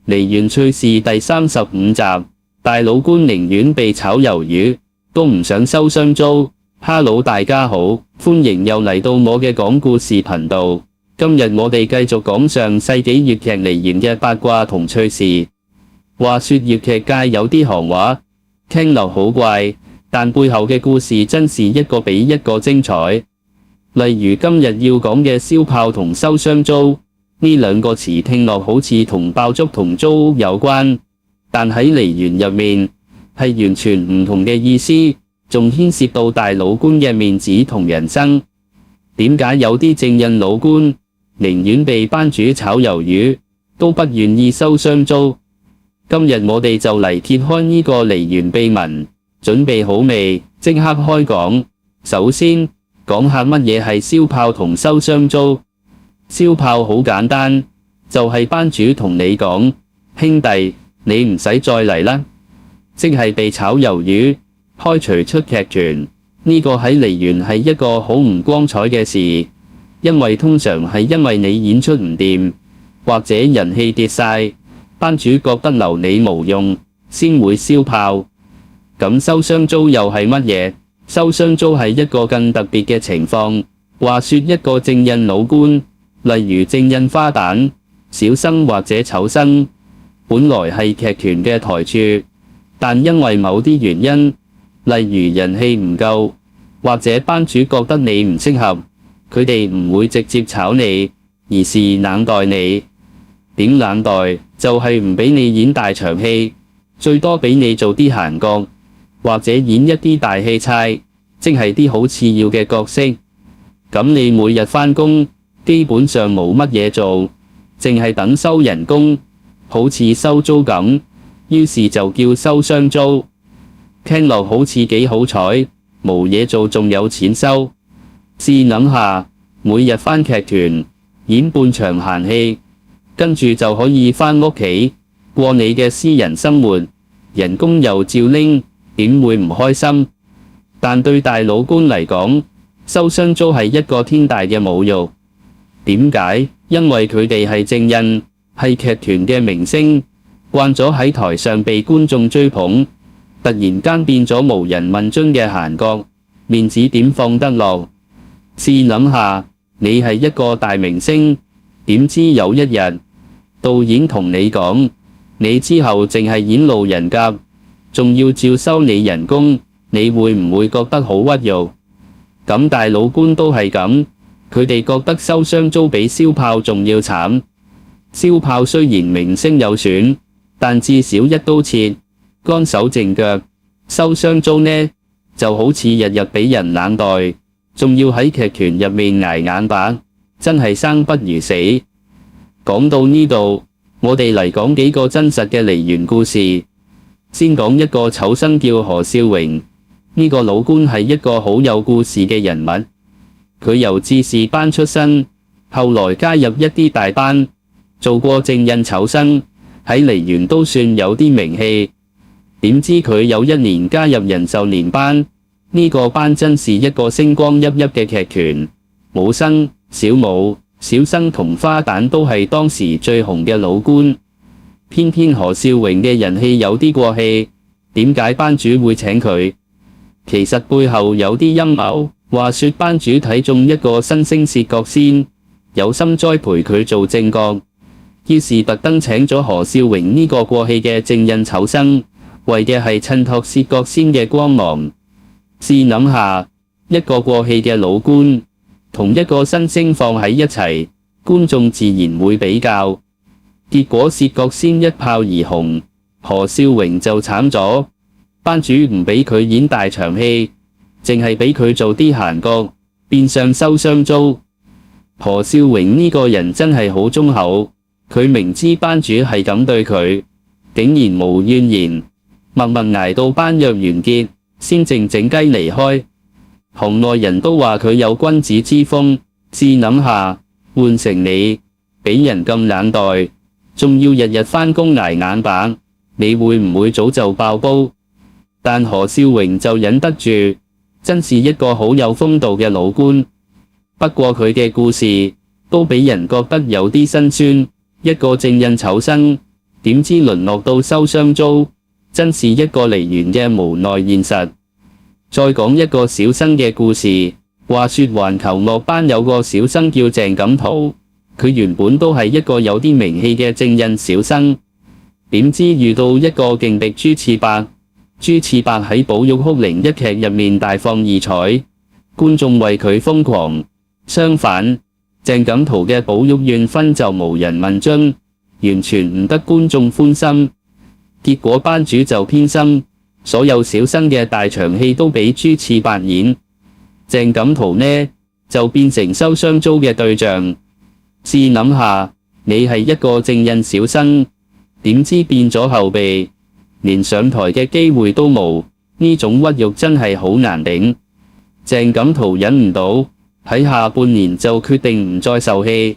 梨園趣事第35集，大老倌寧願被炒魷魚，都唔想收雙租。Hello 大家好，歡迎又嚟到我嘅講故事頻道。今日我哋繼續講上世紀粵劇梨園嘅八卦同趣事。話說粵劇界有啲行話，聽落好怪，但背後嘅故事真是一個比一個精彩。例如今日要講嘅燒炮同收雙租，呢兩個詞聽落好似同爆竹同租有關，但喺梨園入面係完全唔同嘅意思，仲牽涉到大老倌嘅面子同人生。點解有啲正印老倌寧願被班主炒魷魚，都不願意收雙租？今日我哋就嚟揭開呢個梨園秘聞，準備好未？即刻開講。首先講下乜嘢係燒炮同收雙租。燒炮好簡單，就係班主同你講，兄弟，你唔使再嚟啦，即係被炒魷魚，開除出劇團。呢個喺梨園係一個好唔光彩嘅事，因為通常係因為你演出唔掂，或者人氣跌晒，班主覺得留你無用，先會燒炮。咁收雙租又係乜嘢？收雙租係一個更特別嘅情況。話說一個正印老倌，例如正印花旦、小生或者丑生，本來係劇團嘅台柱，但因為某啲原因，例如人氣唔夠，或者班主覺得你唔適合，佢哋唔會直接炒你，而是冷待你。點冷待？就係唔俾你演大場戲，最多俾你做啲閒角，或者演一啲大戲差，即係啲好次要嘅角色。咁你每日返工，基本上冇乜嘢做，淨係等收人工，好似收租咁，於是就叫收雙租。聽落好似幾好彩，冇嘢做仲有錢收。試諗下，每日返劇團演半場閒戲，跟住就可以返屋企過你嘅私人生活，人工又照拎，點會唔開心？但對大老倌嚟講，收雙租係一個天大嘅侮辱。點解？因為佢哋係正印，係劇團嘅明星，慣咗喺台上被觀眾追捧，突然間變咗無人問津嘅閒角，面子點放得落？試諗下，你係一個大明星，點知有一日導演同你講，你之後淨係演路人甲，仲要照收你人工，你會唔會覺得好屈辱？咁大老倌都係咁，佢哋覺得收雙租比燒炮仲要慘。燒炮雖然名聲有損，但至少一刀切，乾手淨腳。收雙租呢，就好似日日俾人冷待，仲要喺劇團入面捱眼白，真係生不如死。講到呢度，我哋嚟講幾個真實嘅梨園故事。先講一個丑生叫何少榮，呢個老倌係一個好有故事嘅人物。佢由智士班出身，後來加入一啲大班，做過正印丑生，喺梨園都算有啲名氣。點知佢有一年加入人壽年班，呢個班真是一個星光熠熠嘅劇團，武生、小武、小生同花旦都係當時最紅嘅老倌。偏偏何少榮嘅人氣有啲過氣，點解班主會請佢？其實背後有啲陰謀。話說班主睇中一個新星薛覺先，有心栽培佢做正角，於是特登請咗何少榮呢個過氣嘅正印丑生，為嘅係襯托薛覺先嘅光芒。試諗下，一個過氣嘅老倌同一個新星放喺一齊，觀眾自然會比較。結果薛覺先一炮而紅，何少榮就慘咗。班主唔俾佢演大場戲，淨係俾佢做啲閒角，變相收雙租。何少榮呢個人真係好忠厚，佢明知班主係咁對佢，竟然無怨言，默默捱到班約完結，先靜靜雞離開。行內人都話佢有君子之風。試諗下，換成你，俾人咁冷待，仲要日日返工捱眼白，你會唔會早就爆煲？但何少榮就忍得住，真是一個好有風度嘅老倌。不過佢嘅故事都俾人覺得有啲辛酸，一個正印丑生，點知淪落到收雙租，真是一個梨園嘅無奈現實。再講一個小生嘅故事。話說環球樂班有個小生叫鄭錦圖，佢原本都係一個有啲名氣嘅正印小生，點知遇到一個勁敵朱次伯。朱次伯喺寶玉哭靈一劇入面大放異彩，觀眾為佢瘋狂。相反，鄭錦圖嘅寶玉怨婚就無人問津，完全唔得觀眾歡心。結果班主就偏心，所有小生嘅大場戲都俾朱次伯演。鄭錦圖呢，就變成收雙租嘅對象。試諗下，你係一個正印小生，點知變咗後備，連上台嘅機會都冇，呢種屈辱真係好難頂。鄭錦圖忍唔到，喺下半年就決定唔再受戲，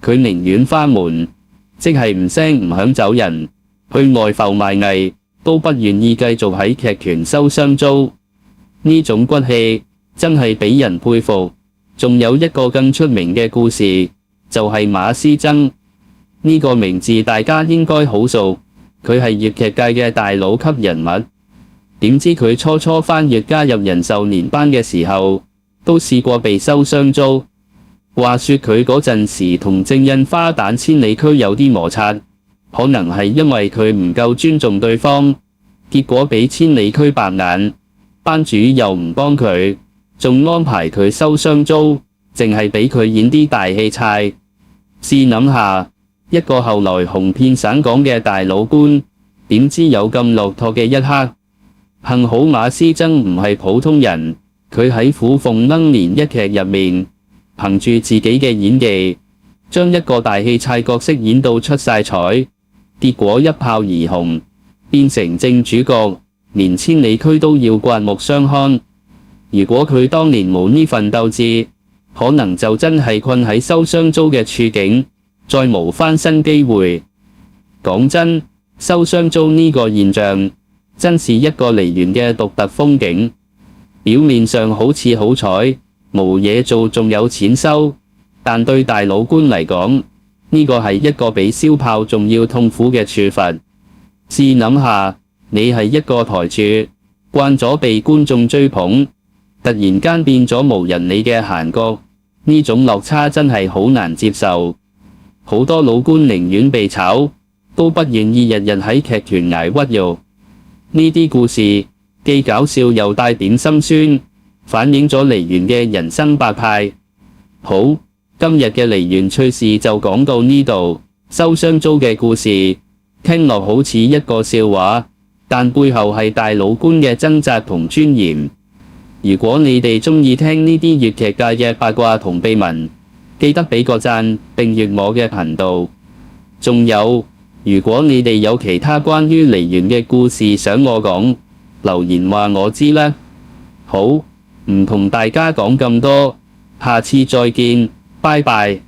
佢寧願花門，即係唔聲唔響走人，去外埠賣藝，都不願意繼續喺劇團收雙租。呢種骨氣真係俾人佩服。仲有一個更出名嘅故事，就係馬師曾。呢個名字大家應該好熟，佢係粵劇界嘅大佬級人物。點知佢初初返粵加入人壽年班嘅時候，都試過被收雙租。話說佢嗰陣時同正印花旦千里駒有啲摩擦，可能係因為佢唔夠尊重對方，結果俾千里駒白眼，班主又唔幫佢，仲安排佢收雙租，淨係俾佢演啲大戲差。試諗下，一個後來紅遍省港嘅大老倌，點知有咁落拓嘅一刻？幸好馬師曾唔係普通人，佢喺虎鳳鶯年一劇入面，憑住自己嘅演技，將一個大戲差角色演到出晒彩，結果一炮而紅，變成正主角，連千里駒都要刮目相看。如果佢當年冇呢份鬥志，可能就真係困喺收雙租嘅處境，再無翻身機會。講真，收雙租呢個現象，真是一個梨園嘅獨特風景。表面上好似好彩，冇嘢做仲有錢收，但對大老倌嚟講，呢個係一個比燒炮仲要痛苦嘅處罰。試諗下，你係一個台柱，慣咗被觀眾追捧，突然間變咗無人理嘅閒角，呢種落差真係好難接受。好多老倌寧願被炒，都不願意日日喺劇團捱屈辱。呢啲故事既搞笑又帶點心酸，反映咗梨園嘅人生百態。好，今日嘅梨園趣事就講到呢度。收雙租嘅故事聽落好似一個笑話，但背後係大老倌嘅掙扎同尊嚴。如果你哋鍾意聽呢啲粵劇界嘅八卦同秘聞，記得俾個讚，訂閱我嘅頻道。仲有，如果你哋有其他關於梨園嘅故事想我講，留言話我知啦。好，唔同大家講咁多，下次再見，拜拜。